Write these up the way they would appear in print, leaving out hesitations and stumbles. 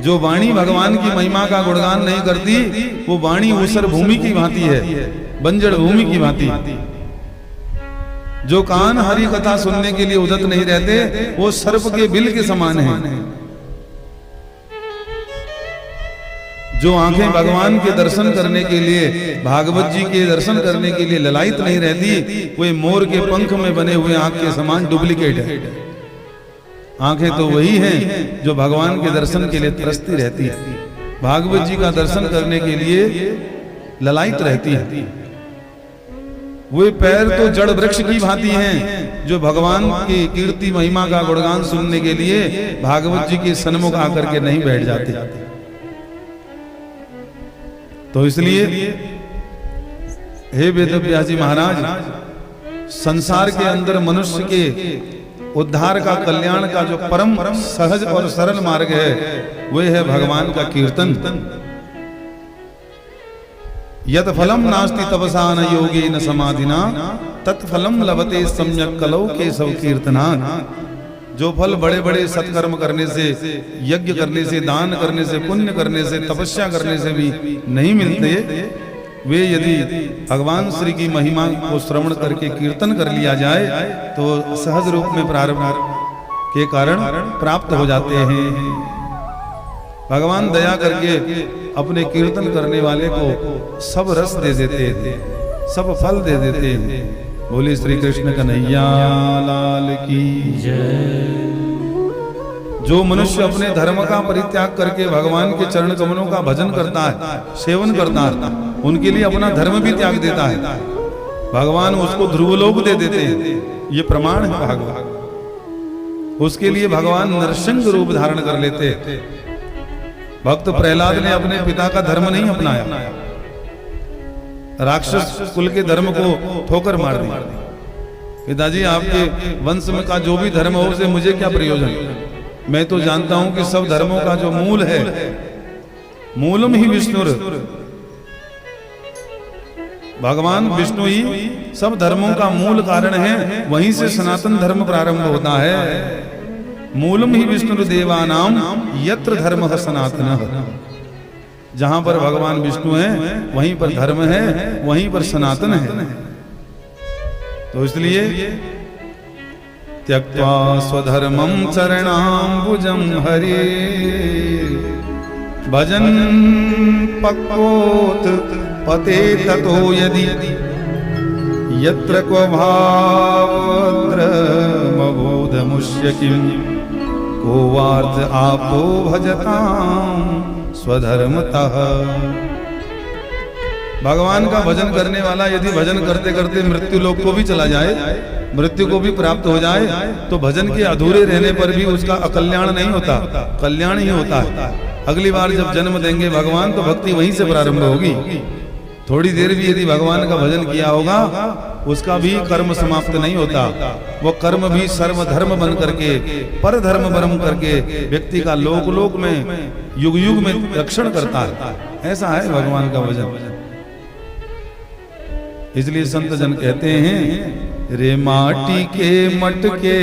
जो वाणी भगवान की महिमा का गुणगान नहीं करती, वो वाणी ऊसर भूमि की भांति है, बंजर भूमि की भांति। जो कान हरि कथा सुनने के लिए उदत नहीं रहते, वो सर्प के बिल के समान है। जो आंखें भगवान के दर्शन करने के लिए, भागवत जी के दर्शन करने के लिए ललायित नहीं रहती, वे मोर के पंख में बने हुए आंख के समान डुप्लीकेट है। आंखें तो वही हैं जो भगवान के दर्शन के लिए तरसती रहती है, भागवत जी का दर्शन करने के लिए ललायित रहती है। वे पैर तो जड़ वृक्ष की भांति हैं, जो भगवान की कीर्ति महिमा का गुणगान सुनने के लिए भागवत जी के सन्मुख आकर के नहीं बैठ जाते। तो इसलिए हे वेदव्यास जी महाराज, संसार के अंदर मनुष्य के उद्धार का, कल्याण का जो परम सहज और सरल मार्ग है, वह है भगवान का कीर्तन। यत फलम नास्ति तपसा न योगेन समाधिना तत्फलम लभते सम्यक कलौ केशव कीर्तना। जो फल बड़े बड़े सत्कर्म करने से, यज्ञ करने से, दान करने से, पुण्य करने से, तपस्या करने से भी नहीं मिलते, वे यदि भगवान श्री की महिमा को श्रवण करके कीर्तन कर लिया जाए तो सहज रूप में प्रारंभ के कारण प्राप्त हो जाते हैं। भगवान दया करके अपने कीर्तन करने वाले को सब रस दे देते हैं, सब फल दे देते हैं। बोले श्री कृष्ण कन्हैया लाल की जय। जो मनुष्य अपने धर्म का परित्याग करके भगवान के चरण कमलों का भजन करता है, सेवन करता है, उनके लिए अपना धर्म भी त्याग देता है, भगवान उसको ध्रुवलोक दे देते हैं। ये प्रमाण है भगवान। उसके लिए भगवान नरसिंह रूप धारण कर लेते। भक्त प्रहलाद ने अपने पिता का धर्म नहीं अपनाया, राक्षस कुल के धर्म को ठोकर मार दी। पिताजी, आपके वंश में का जो भी धर्म हो उसे मुझे क्या प्रयोजन, मैं तो जानता हूं कि सब धर्मों का जो मूल है, मूलम ही विष्णु, भगवान विष्णु ही सब धर्मों का मूल कारण है। वहीं से सनातन धर्म प्रारंभ होता है। मूलम ही विष्णु देवानाम यत्र धर्मः सनातनः। जहां पर भगवान विष्णु हैं वहीं पर धर्म है, वहीं पर सनातन है। तो इसलिए त्यक्त्वा स्वधर्मं चरणाम्बुजं हरे भजन पक्वोत पते ततो यदि यत्र क्व भावद्र मबोधमुष्य किं को वार्थ आपो भजतां स्वधर्मतः। भगवान का भजन करने वाला यदि भजन करते करते मृत्यु लोक को भी चला जाए, मृत्यु को भी प्राप्त हो जाए, तो भजन के अधूरे रहने पर भी उसका अकल्याण नहीं होता, कल्याण ही होता है। अगली बार जब जन्म देंगे भगवान तो भक्ति वहीं से प्रारंभ होगी। थोड़ी देर भी यदि भगवान का भजन किया होगा उसका भी कर्म समाप्त नहीं होता। वो कर्म भी सर्व धर्म बन करके, पर धर्म ब्रह्म करके व्यक्ति का लोक लोक में, युग युग में रक्षण करता है। ऐसा है भगवान का भजन। इसलिए संत जन कहते हैं, रे माटी के मटके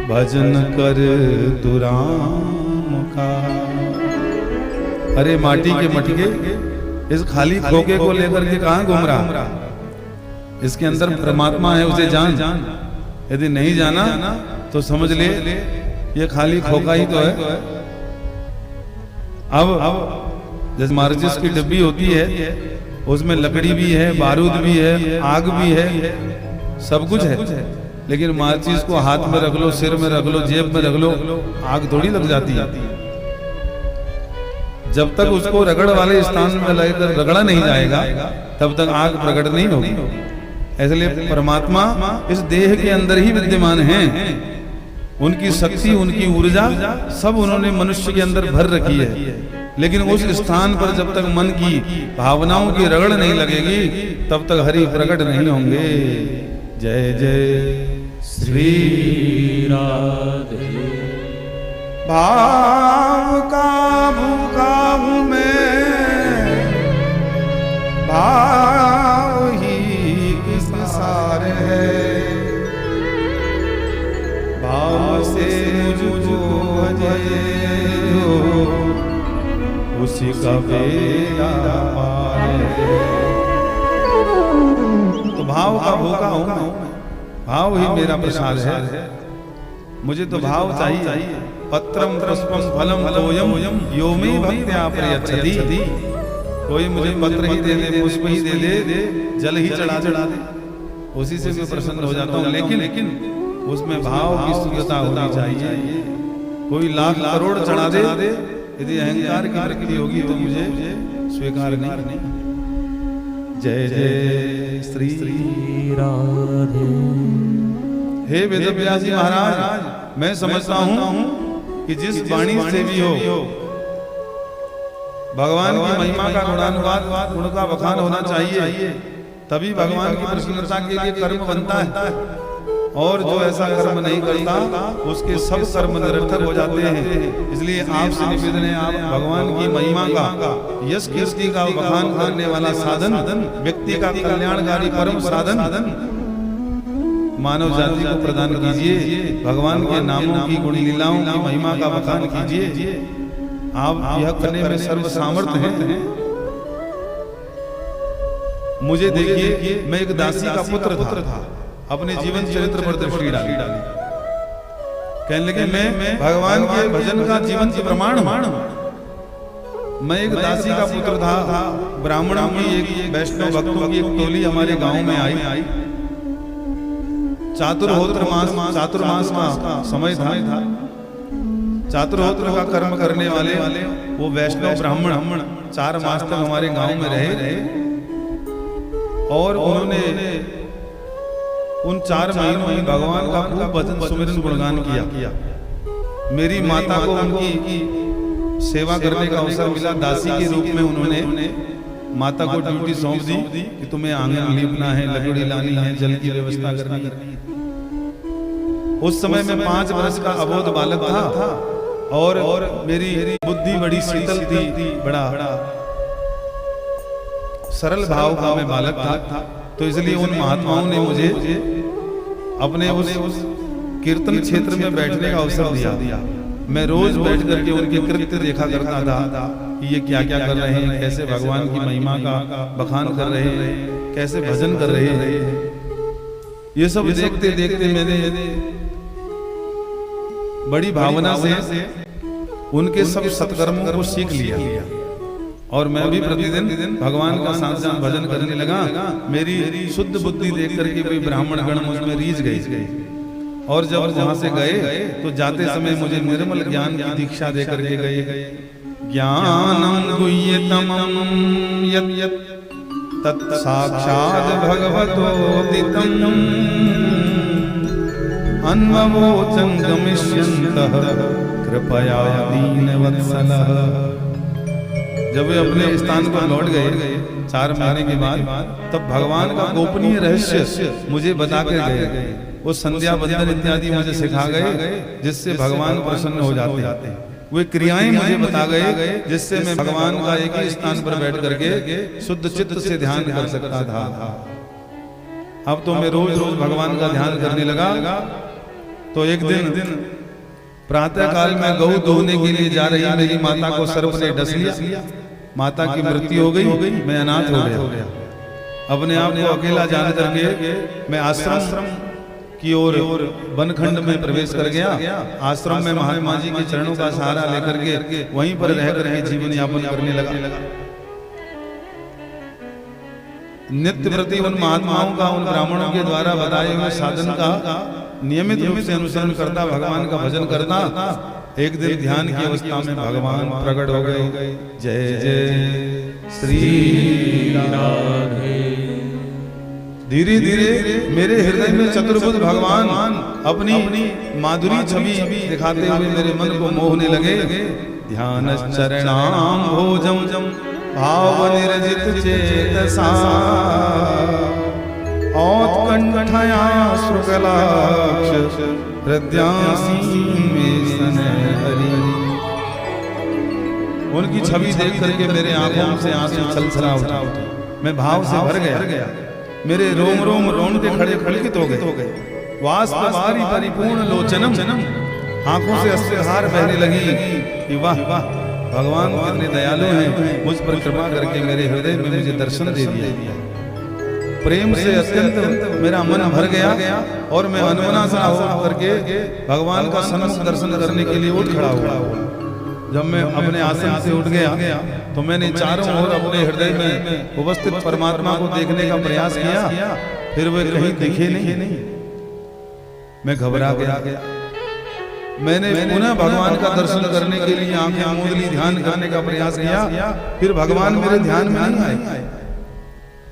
भजन कर तू राम का। अरे माटी के मटके, इस खाली खोखे को लेकर के कहां घूम रहा? इसके अंदर परमात्मा है, उसे जान। यदि नहीं जाना तो समझ ले ये खाली खोखा ही तो है। अब जैसे माचिस की डिब्बी होती है, उसमें लकड़ी भी है, बारूद भी है, आग भी है, सब कुछ है। लेकिन माचिस को हाथ में रख लो, सिर में रख लो, जेब में रख लो, आग थोड़ी लग जाती है। जब तक उसको रगड़ वाले स्थान में लेकर रगड़ा नहीं जाएगा तब तक आग प्रकट नहीं होगी। इसलिए परमात्मा इस देह के अंदर ही विद्यमान हैं। उनकी शक्ति, उनकी ऊर्जा सब उन्होंने मनुष्य के अंदर भर रखी है। लेकिन उस स्थान पर जब तक मन की भावनाओं की रगड़ नहीं लगेगी तब तक हरि प्रकट नहीं होंगे। जय जय श्री राधे। भाव का भूखा हूं मैं, भाव ही किस सार है, भाव से मुझको भजे उसी का बेड़ा पार। तो भाव का भूखा हूं मैं, भाव ही मेरा प्रसाद है। मुझे तो भाव चाहिए। पत्रम पुष्पम फलम तोयम यो मे भक्त्या प्रयच्छति। कोई मुझे पत्र ही दे दे, पुष्प ही दे दे, जल ही चढ़ा दे, उसी से मैं प्रसन्न हो जाता हूँ। लेकिन उसमें भाव की शुद्धता होनी चाहिए। कोई लाख करोड़ चढ़ा दे, यदि अहंकार की प्रकृति होगी तो मुझे स्वीकार नहीं। जय जय श्री राधे। हे वेदव्यास जी महाराज, मैं समझता हूँ कि जिस वाणी से भी हो भगवान की महिमा का गुणानुवाद, गुण का बखान होना चाहिए, तभी भगवान की प्रसन्नता के लिए कर्म बनता है। और जो ऐसा कर्म नहीं करता उसके सब कर्म निरर्थक हो जाते हैं। इसलिए आपसे निवेदन है, आप भगवान की महिमा का, यश कीर्ति का बखान करने वाला साधन, व्यक्ति का कल्याणकारी परम साधन मानव जाति को प्रदान कीजिए। भगवान के नामों की गुण लीलाओं की महिमा का बखान कीजिए। आप यह करने में सर्व सामर्थ्य हैं। मुझे देखिए, मैं एक दासी का पुत्र था, अपने जीवन चरित्र पर दृष्टि डाली। कहने लगे मैं भगवान के भजन का जीवन प्रमाण हूं। मैं एक दासी का पुत्र था। ब्राह्मणों की एक वैष्णव भक्तों की एक टोली हमारे गांव में आई। चातुर्मास का समय था। चातुर्होत्र का कर्म करने वाले वो वैष्णव ब्राह्मण 4 मास तक हमारे गांव में रहे और उन्होंने उन 4 महीनों में भगवान का खूब भजन सुमिरन गुणगान किया। मेरी माता को उनकी सेवा करने का अवसर मिला। दासी के रूप में उन्होंने माता को ड्यूटी सौंप दी कि तुम्हें आंगन लीपना है, लकड़ी लानी है, जल की व्यवस्था करनी है। उस समय मैं 5 वर्ष का अबोध बालक था और मेरी बुद्धि बड़ी शीतल थी, बड़ा सरल भाव का मैं बालक था। तो इसलिए उन महात्माओं ने मुझे अपने उस कीर्तन क्षेत्र में बैठने का अवसर दिया। मैं रोज बैठ करके उनके कृत्य देखा करता था कि ये क्या क्या कर रहे हैं, कैसे भगवान की महिमा का बखान कर रहे हैं, कैसे भजन कर रहे हैं। ये सब देखते देखते मैंने बड़ी भावना से उनके सब सत्कर्मों को सीख लिया और मैं भी प्रतिदिन भगवान का साथ साथ भजन करने लगा। मेरी शुद्ध बुद्धि देख करके कोई ब्राह्मण गण मुझमें रीझ गई और जब वहां से गए तो जाते समय मुझे निर्मल ज्ञान की दीक्षा दे करके गए। ज्ञानम गुह्यतमं यत् तत् साक्षात् भगवतोदितम् अन्ववोचं गमिष्यन्तः कृपया दीनवत्सलः। जब वे अपने स्थान पर लौट गए 4 महीने के बाद, तब भगवान का गोपनीय रहस्य मुझे बता कर गए। वो संध्या वंदन इत्यादि मुझे सिखा गए जिससे भगवान प्रसन्न हो जाते हैं। वे क्रियाएं मुझे बता गए जिससे मैं भगवान का एक ही स्थान पर बैठ करके शुद्ध चित्त से ध्यान कर सकता था। अब तो मैं रोज रोज भगवान का ध्यान करने लगा। तो एक दिन प्रातः काल में गऊ दोहने के लिए जा रही मेरी माता को सर्प ने डस लिया। माता की मृत्यु हो गई, मैं अनाथ हो गया। अपने आप को अकेला जान करके मैं आश्रम की ओर वनखंड में प्रवेश कर गया। आश्रम में महात्मा जी के चरणों का सहारा लेकर के वहीं पर रह करके जीवन यापन करने लगा। नित्य प्रति उन महात्माओं का, उन ब्राह्मणों के द्वारा बताए हुए साधन का नियमित रूप से अनुसरण करता, भगवान का भजन करता। एक दिन ध्यान की अवस्था में भगवान प्रकट हो गए। जय जय श्री राधे। धीरे धीरे मेरे हृदय में चतुर्भुज भगवान अपनी माधुरी छवि दिखाते हुए मेरे मन को मोहने लगे। ध्यान चरणाम भोजम भाव निर्जित चेतसा औत्कंठया शुक्लाक्ष हृदयासी में सनहरी। उनकी छवि देख करके मेरे आंखों से आंसू छलछला उठा। मैं भाव से भर गया। मेरे रोम रोम रोंगटे खड़े पुलकित हो गए। वाष्पवारी परिपूर्ण लोचनम, आंखों से अश्रुधार बहने लगी कि वाह वाह, भगवान कितने दयालु हैं, मुझ पर कृपा करके मेरे हृदय में मुझे दर्शन दे दिया। प्रेम से अत्यंत मेरा मन भर गया और मैं अनमना सा हो करके भगवान का सन्मुख दर्शन करने के लिए उठ खड़ा हुआ। जब मैं अपने आसन से उठ गया तो मैंने चारों ओर अपने हृदय में उपस्थित परमात्मा को देखने का प्रयास किया, फिर वे कहीं दिखे नहीं। मैं घबरा गया। मैंने पुनः भगवान का दर्शन करने के लिए आंखें मूंद ली, ध्यान करने का प्रयास किया, फिर भगवान मेरे ध्यान में नहीं आए।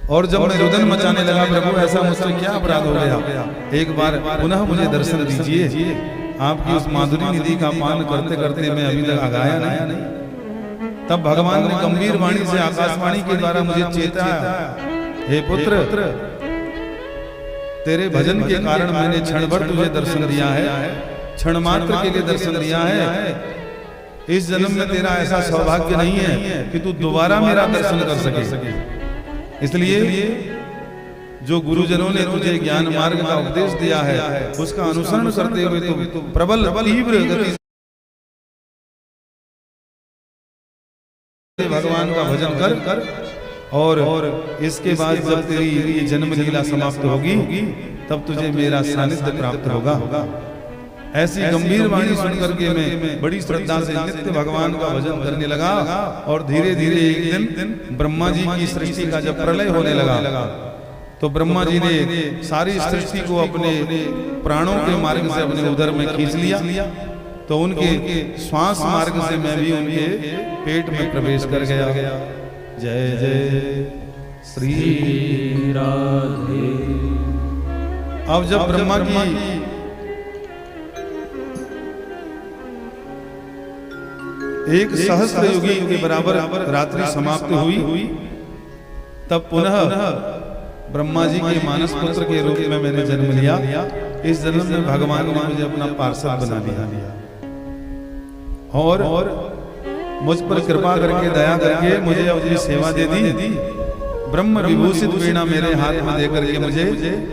और जब मैं रुदन मचाने लगा, प्रभु ऐसा मुझसे क्या अपराध हो गया, एक बार पुनः मुझे दर्शन दीजिए। आपकी उस माधुरी निधि का पान करते करते मैं अभी तक आगाया नहीं। तब भगवान ने गंभीर वाणी से आकाशवाणी के द्वारा मुझे चेताया, हे पुत्र, तेरे भजन के कारण मैंने क्षण भर तुझे दर्शन दिया है, क्षण मात्र के लिए दर्शन दिया है। इस जन्म में तेरा ऐसा सौभाग्य नहीं है कि तू दोबारा मेरा दर्शन कर सके। इसलिए जो गुरुजनों ने तुझे ज्ञान मार्ग का उपदेश दिया है, उसका अनुसरण करते हुए तू प्रबल तीव्र गति से भगवान का भजन कर और इसके बाद जब तेरी ये जन्म लीला समाप्त होगी तब तुझे मेरा सानिध्य प्राप्त होगा। ऐसी गंभीर वाणी सुनकर के मैं बड़ी श्रद्धा से नित्य भगवान का भजन करने लगा। और धीरे धीरे एक दिन ब्रह्मा जी की सृष्टि का जब प्रलय होने लगा तो ब्रह्मा जी ने सारी सृष्टि को अपने प्राणों के मार्ग से अपने उदर में खींच लिया। तो उनके श्वास मार्ग से मैं भी उनके पेट में प्रवेश कर गया। जय जय श्री राधे। अब जब ब्रह्मा की एक सहस्त्र युगी के बराबर रात्रि समाप्त हुई, तब पुनः ब्रह्मा जी के मानस पुत्र के रूप में मैंने जन्म लिया। इस जन्म में भगवान ने मुझे अपना पार्षद बना लिया और मुझ पर कृपा करके दया करके मुझे अपनी सेवा दे दी। ब्रह्म विभूषित वीणा मेरे हाथ में देकर के मुझे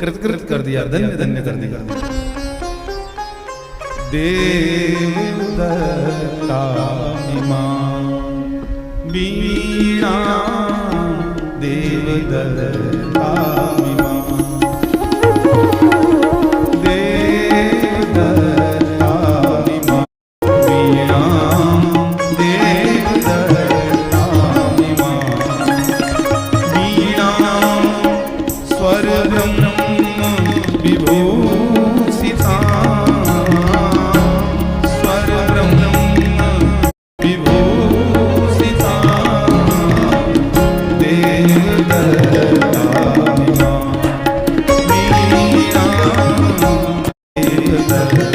कृतकृत कर दिया, धन्य धन्य कर दिया। देवदत्ता वीणा देवदत्ता Thank you.